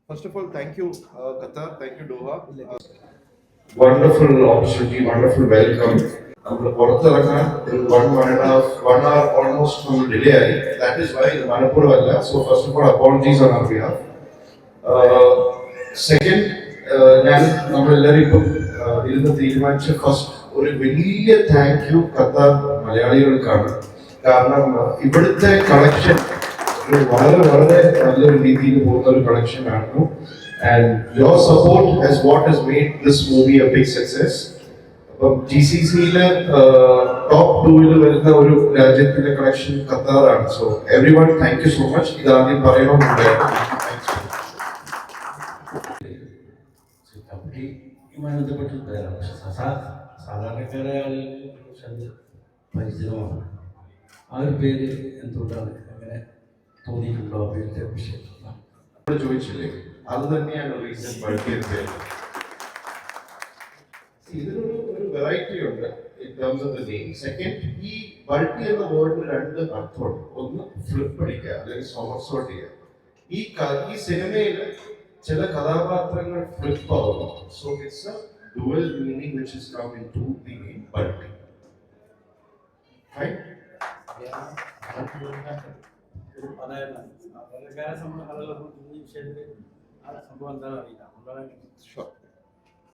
First of all, thank you, Qatar. Thank you, Doha. Wonderful opportunity, wonderful welcome. നമ്മൾ പുറത്തിറങ്ങാൻ ഒരു 1.5 hour almost നമ്മൾ delay ആയി. That is why മനഃപൂർവ്വമല്ല. So first of all, apologies on our behalf. Second, ഞാൻ നമ്മളെല്ലാവരും ഇപ്പം ഇരുന്ന് തീരുമാനിച്ച ഫസ്റ്റ് ഒരു വലിയ താങ്ക് യു ഖത്തർ മലയാളികൾക്കാണ്. കാരണം ഇവിടുത്തെ കളക്ഷൻ വളരെ വളരെ നല്ലൊരു രീതിയിൽ പോകുന്ന ഒരു കളക്ഷൻ ആയിരുന്നു. And your support is what has made this movie a big success. GCCയിലെ ടോപ്പ് 2 വരുന്ന ഒരു രാജ്യത്തിന്റെ കളക്ഷൻ ഖത്തറാണ്. So everyone thank you so much. ഇതാദ്യം പറയണമെന്നുണ്ടായിരുന്നു. കമ്പനിയുമായി ബന്ധപ്പെട്ട് പേരാണ്, പക്ഷെ സാധാരണക്കാരായ ആളുകൾക്ക് പരിചിതമാണ്. ആ ഒരു പേര് എന്തുകൊണ്ടാണ് അങ്ങനെ തോന്നിയിട്ടുണ്ടോ? ആ പേരിന്റെ വിഷയം ചോദിച്ചില്ലേ, അത് തന്നെയാണ് റീസൺ. ബൾട്ടിയുടെ പേര് ഇതിനൊരു വെറൈറ്റി ഉണ്ട് in terms of the name. Second, ഈ ബൾട്ടി എന്ന വേർഡിന് രണ്ട് അർത്ഥമുണ്ട്. ഒന്ന് ഫ്ലിപ്പ് അടിക്കുക അല്ലെങ്കിൽ സോമർസോട്ട് ചെയ്യുക. ഈ സിനിമയിൽ ചില കഥാപാത്രങ്ങൾ ഫ്ലിപ്പ് ആവുന്നു. So it's a dual meaning which is come into the name ബൾട്ടി. ഫൈൻ. സംഭവം എന്താണ് അറിയില്ല. Sure.